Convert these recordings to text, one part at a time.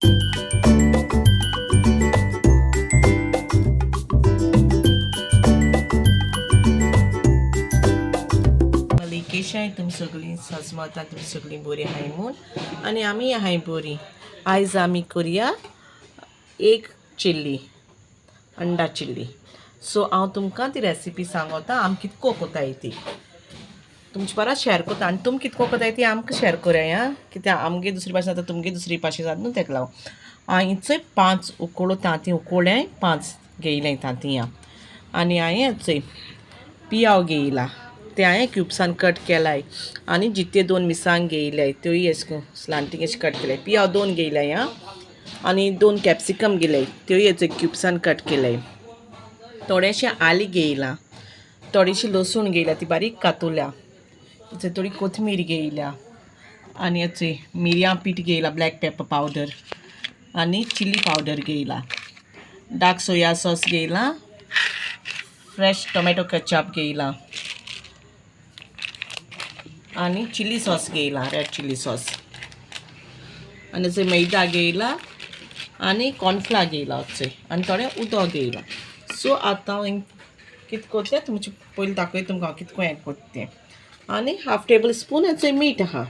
कशें आहाय तुमी सगळीं? सांजमाता तुमी सगळीं बरीं आहाय म्हूण, आनी आमी आहाय बरीं. आयज आमी करुया एग चिल्ली, अंडा चिल्ली. सो हांव तुमकां ती रेसिपी सांगोता आमी कितको कोताय ती. तुमचे बारा शेअर कोता आनी तुमी कितको कोताय ती आमकां शेअर कोराय आं. कित्याक आमगे दुसरी भाशेन जाता तुमगे दुसरी भाशेन जाता न्हू, तेका लागून. हांवें चोय 5 उकोळो तांतीं उकोळ्याय 5 घेयल्याय तांतीं आं. आनी हांवें चोय पियाव घेयला ते हांवें क्युब्सान कट केलाय. आनी जिते 2 मिरसांग घेयल्याय त्योय एशें स्लांटींग एशें कट केल्याय. पियाव 2 घेयल्याय आं. आनी 2 कॅप्सिकम घेयल्याय त्योय हेचो क्युब्सान कट केल्याय. थोडेशें आली घेयलां, थोडीशी लसूण घेयल्या ती बारीक कातुल्या. थोडी कोथमीर घेयल्या आनी हेचोय मिरयां पीठ घेयला, ब्लॅक पेपर पावडर आनी चिली पावडर घेयला. डार्क सोया सॉस घेयला, फ्रेश टोमॅटो केचप घेयला आनी चिली सॉस घेयला, रेड चिली सॉस. आनी चोय मैदा घेयला आनी कॉर्नफ्लावर घेयला चोय आनी थोडें उदक घेयला. सो आतां हांव कितें कोत्तें तुमचे पयलीं दाखयता तुमकां हांव कितको हें कोत्ता तें. आनी हाफ टेबल स्पून हेचोय मीठ आहा.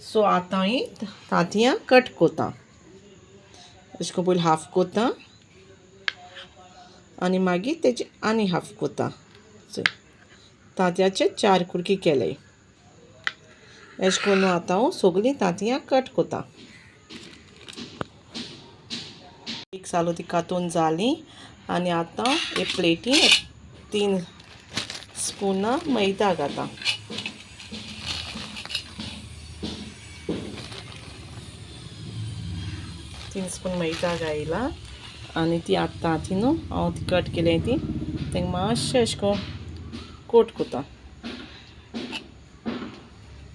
सो आतां हांव तांतयां कट कोता. अशें करून पयलीं हाफ कोता आनी मागीर तेजे आनी हाफ कोता. तांतयाचे 4 कुडकी केल्याय. अशें करून आतां हांव सगळीं तांतयां कट कोता. एक जालो ती कातून जालीं आनी आतां एक प्लेटीन 3 स्पुनां मैदा घाता. तीन स्पून मैदा घायला आनी ती आतां ती न्हू हांव ती कट केल्याय ती तेंका मातशें अशें करून कोट कोता.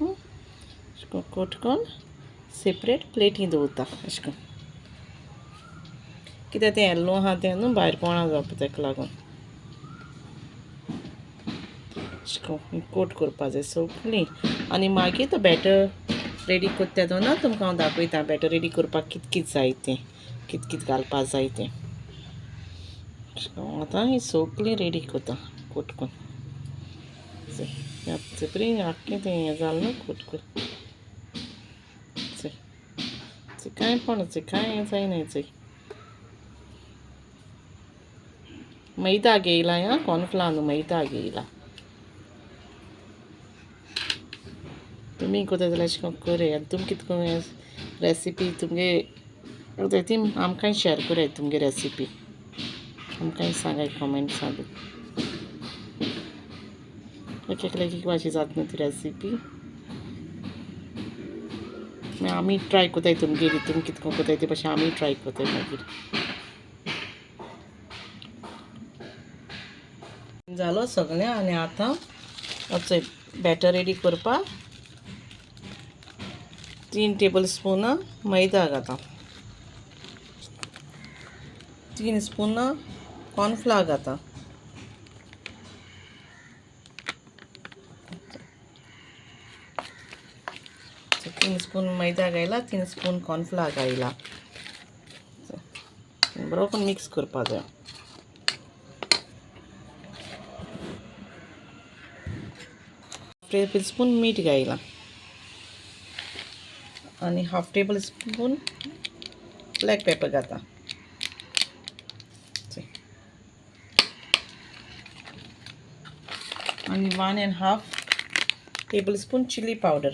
अशें करून कोट करून सेपरेट प्लेटीन दवरता अशें करून. कित्याक तें येल्लो आहा तें न्हू भायर कोणा जावपा तेका लागून. अशें करून कोट करपा जाय सगळीं. आनी मागीर तो बॅटर रेडी कोत्ता तो ना तुमकां हांव दाखयता. बॅटर रेडी करपाक कित कित जाय तें, कित कित घालपा जाय तें. अशें करून आतां ही सगळीं रेडी कोता कोट करून. बरीं आख्खें तें हें जालें न्हू कोट करून. कांय पण कांय हें जायनाय चोय. मैदा घेयलाय आं, कॉर्नफ्लावर न्हू मैदा घेयला. तुमी कोत्ता जाल्यार अशें करून कराय. आनी तुमी कितको रेसिपी तुमगे ती आमकांय शेअर कराय तुमगे रेसिपी. आमकांय सांगाय कमेंट्सां बी. एक भाशेन जाता न्हू ती रेसिपी. मागीर आमी ट्राय कोताय तुमगेली. तुमी कितको कोताय ते भाशेन आमी ट्राय कोताय मागीर. जालो सगळें आनी आतां चोय बॅटर रेडी करपाक 3 टेबल स्पुनां मैदा घाता. 3 स्पुनां कॉर्नफ्लावर घाता. 3 स्पून मैदा घायला, 3 स्पून कॉर्नफ्लावर घायला. बरो करून मिक्स करपा जाय. टेबल स्पून मीठ घायला आनी half tablespoon black pepper घाता. आनी 1.5 टेबल स्पून चिली पावडर.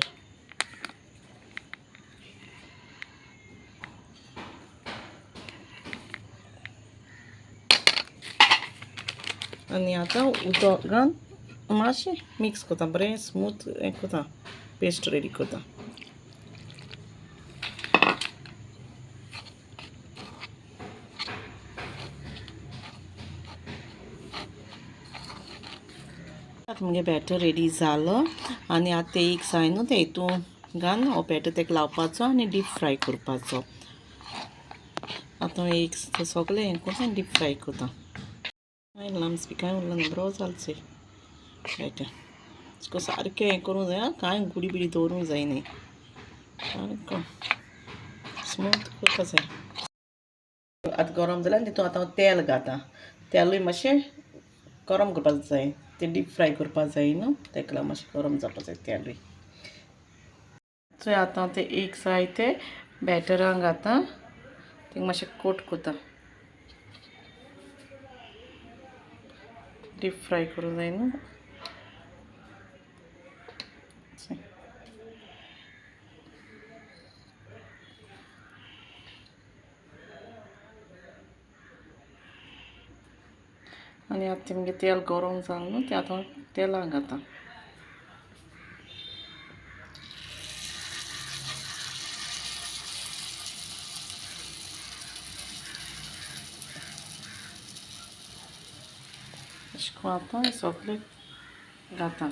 आनी आतां उदक घालून मातशें मिक्स कोता. बरें स्मूथ हें कोता, पेस्ट रेडी कोता. मुगे बॅटर रेडी जालो आनी आतां ते एक जाय न्हू ते हितून घालून हो बॅटर तेका लावपाचो आनी डीप फ्राय करपाचो. आतां एक सगळें हें कोता आनी डीप फ्राय कोता. लांब्स बी कांय उरला न्हू, बरो जालो चोय बॅटर. अशें सारकें हें करूंक जाय आं, कांय गुडी बिडी दवरूंक जायनाय. सारको स्मूथ करपा जाय. आतां गरम जालें आनी तितून आतां हांव तेल घातां. तेलूय मातशें गरम करपा जाय. तें डीप फ्राय करपा जाय न्हू, तेका लागून मातशें गरम जावपा जाय तेलूय. सो आतां हांव तें एक जाय तें बॅटरान घातां, थिंगा मातशें कोट कोतां. डीप फ्राय करूं जाय न्हू. आनी आतां तेमगे तेल गरम जालें न्हू, तें आतां तेलान घातां. अशें करून आतां हें सगळें घातां.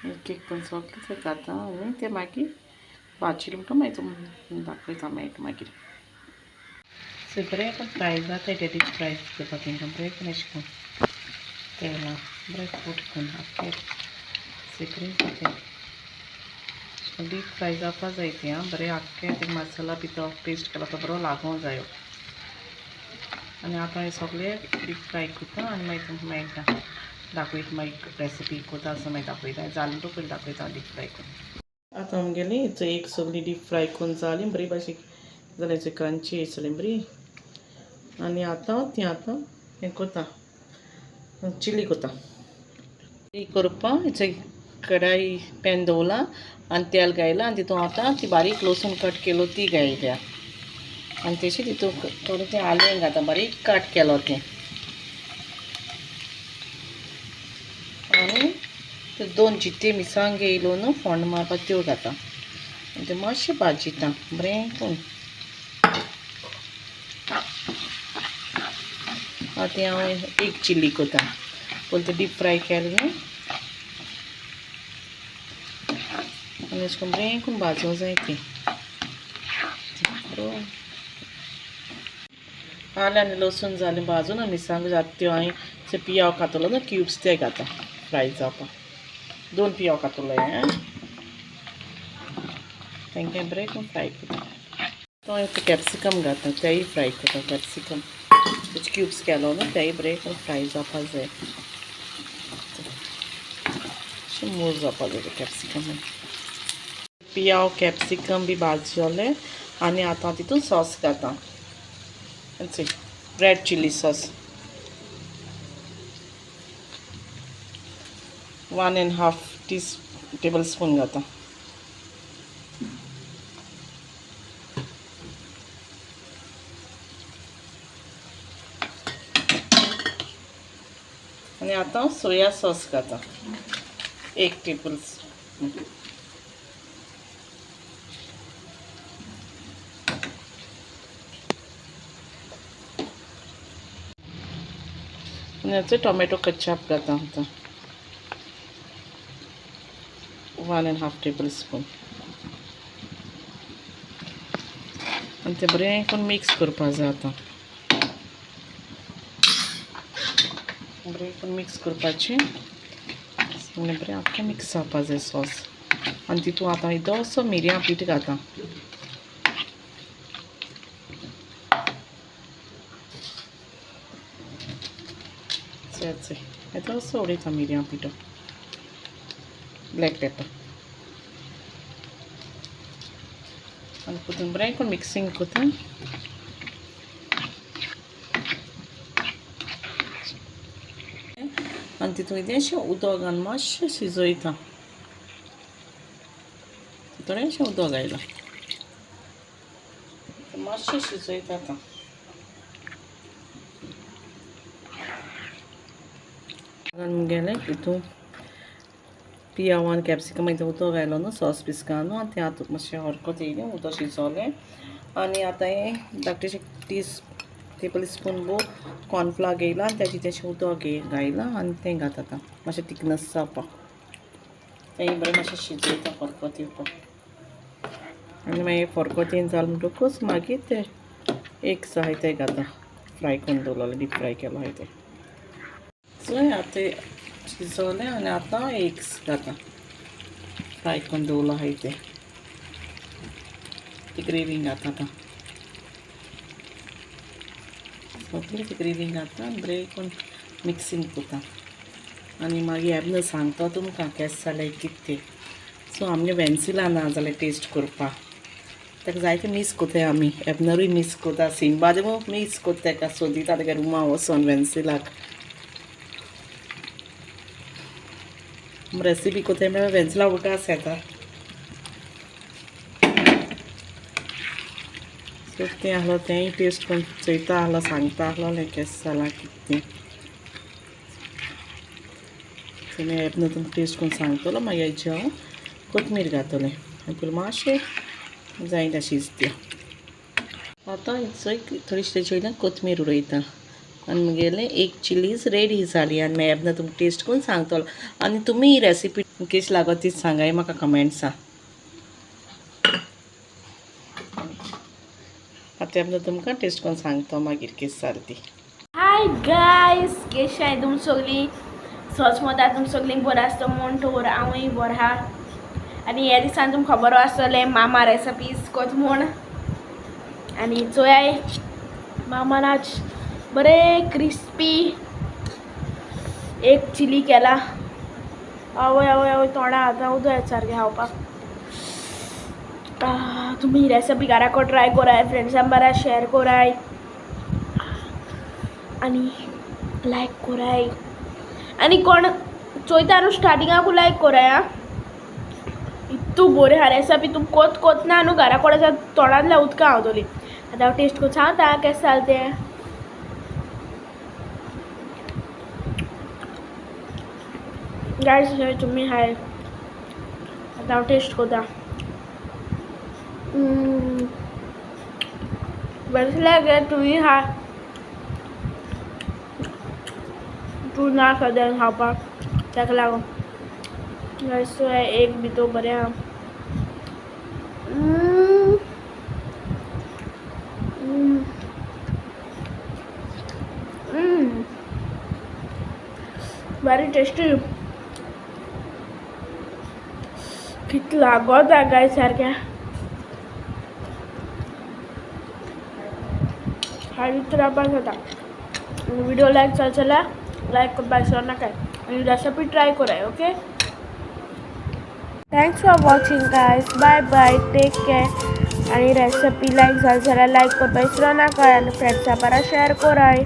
एक एक करून सगळें तें घातां आनी तें मागीर भाजलें म्हणटकच मागीर दाखयता मागीर. सो बरें करून फ्राय जाता तें डीप फ्राय करपाक तेंकां बरें करून अशें करून तेलान बरें कोट करून आख्खें सेपरेट जाता. डीप फ्राय जावपा जाय तें आं बरें आख्खें तें मसाला भितर पेस्ट केला तो बरो लागों जायो. आनी आतां हें सगळें डीप फ्राय करता आनी मागीर तुमकां मेळटा दाखयता. मागीर रेसिपी कोता आसतना मागीर दाखयता. जालें तो पयलीं दाखयता डीप फ्राय करून. आतां आमगेली एक सगळीं डीप फ्राय करून जालीं बरी भाशेन जालें क्रंची येयसलीं बरी. आनी आतां हें कोता चिली कोता. चिली करपा कढाई पॅन दवरला आनी तेल घायलां आनी तितून आतां ती बारीक लसूण कट केलो ती घायल्या. आनी तेशी तितून थोडें तें आलें घातां बारीक कट केलो तें. आनी ते 2 जित्ते मिरसांग येयलो न्हू फोण्ण मारपाक त्यो घातां. आनी तें मातशें भाजयता बरें करून. आतां हांव एक चिली कोता. पयलीं तें डीप फ्राय केलें न्हू आनी अशें करून बरें करून भाजूं जाय तें. आलें आनी लसूण जालें भाजून आनी मिरसांग त्यो हांवें पियाव कातरलो न्हू क्युब्स ते घातां फ्राय जावपाक. 2 पियाव कातरलो हांवें. तेंकाय बरें करून फ्राय कोता. तो कॅप्सिकम घातां तेंय फ्राय कोता. कॅप्सिकम तेचे क्युब्स केलो न्हू तेंय बरें करून फ्राय जावपा जाय. अशें मोर जावपा जाय कॅप्सिकम. पियाव कॅप्सिकम बी भाजलें आनी आतां तितून सॉस घातां. रेड चिली सॉस 1.5 टेबलस्पून घातां. आनी आतां सोया सॉस घातां 1 टेबलस्पून. आनी टोमॅटो केचप घातां आतां 1.5 टेबलस्पून. आनी तें बरें करून मिक्स करपा जाय. आतां बरें करून मिक्स करपाचें आनी बरें आख्खें मिक्स जावपा जाय सॉस. आनी तितून आतां इल्लोसो मिरयां पीठ घातां. इल्लोसो उडयता मिरयां पिठो. ब्लॅक पेपर आनी तितून बरें करून मिक्सिंग कोता. आनी तितून इल्लेशें उदक घालून मातशें शिजयता. थोडेंशें उदक घायलां मातशें शिजयता. आतां गेलें तितून पियाव आनी कॅप्सिकम हितून उदक घायलो न्हू सॉस पीस घालून आनी तें आतां मातशें हरकत येयलें उदक शिजोलें. आनी आतां हें धाकटेशें टेबलस्पून कॉर्नफ्लावर घेयलां आनी तेजें तेशें उदक घायलां आनी तें घातां आतां मातशें थिकनस जावपाक. तें बरें मातशें शिजयता फरकत येवपाक. आनी मागीर फरकत येवन जालें म्हणटकूच मागीर तें एक जाय तें घातां फ्राय करून दवरलेलें डीप फ्राय केलो आहाय तें. सो आतां शिजवलें आनी आतां एग्स घालता फ्राय करून दवरलो आहाय ते ग्रेवी घालता आतां सगळें ग्रेवी घालता बरें करून मिक्सींग करता आनी मागीर येबना सांगता तुमकां केस जालें कितें सो आमगे वेन्सिला ना जाल्यार टेस्ट करपा ताका जायते मिस कोताय आमी येबनरूय मिस कोता सिंबादेमू मिस कोता ताका सोदिता ताका रुमा वचोन वेन्सिलाक रेसिपी कोताय म्हळ्यार वेन्सिला उटास येता सो तें आहलो तेंय टेस्ट करून चोयता आहलो सांगता आहलो केस जाला कितें तेणें येबना तुमकां टेस्ट करून सांगतलो मागीर हेजें हांव कोथमीर घातलें आनी पयलीं मातशें जायना शिजत्या आतां चोय थोडीशी तेजे वयल्यान कोथमीर उडयता आनी मुगेलें एक चिलीज रेडी जाली आनी मागीर येबना तुमकां टेस्ट करून सांगतलो आनी तुमी ही रेसिपी केश लागो ती सांगाय म्हाका कमेंट्सां आतां येबना तुमकां टेस्ट करून सांगता मागीर केस जाली ती हाय गायस केश आहाय तुम सगलीं सोच मोता तुम सगलीं बरें आसता म्हूण तर हांवूय बरो आहा आनी ह्या दिसान तुमकां खबर आसतलें मामा रेसिपीज कोत म्हूण आनी चोयाय मामान आज बरें क्रिस्पी एक चिली केला आवय आवय आवय तोंडा आतां उदक येता सारकें खावपाक तुमी रेसिपी घराको ट्राय कोराय फ्रेंड्सां बारा शेअर कोराय आनी लायक कोराय आनी कोण चोयता न्हू स्टार्टिंगाकू लायक कोराय आं इतू बरें हा रेसिपी तुम कोत कोत ना न्हू घरा कोणाच्या तोंडांतल्या उदकां हांवतली आतां हांव टेस्ट करून सांगता केशें जालें तें गायस तुमी हाय आतां हांव टेस्ट कोता बरें लागे तुमी हा तू ना सद्यान खावपाक ताका लागून गायस एक भितर बरें आहा very tasty कितलं लागोता गाय सारकें हाडीत रावपाक जाता व्हिडिओ लायक जाल्यार लायक करपाक विसरो नाका आनी रेसिपी ट्राय कराय okay thanks for watching guys bye bye take care आनी रेसिपी लायक जाल्यार लायक करपाक विसरो नाका आनी फ्रेंड्सां बारा शेअर कराय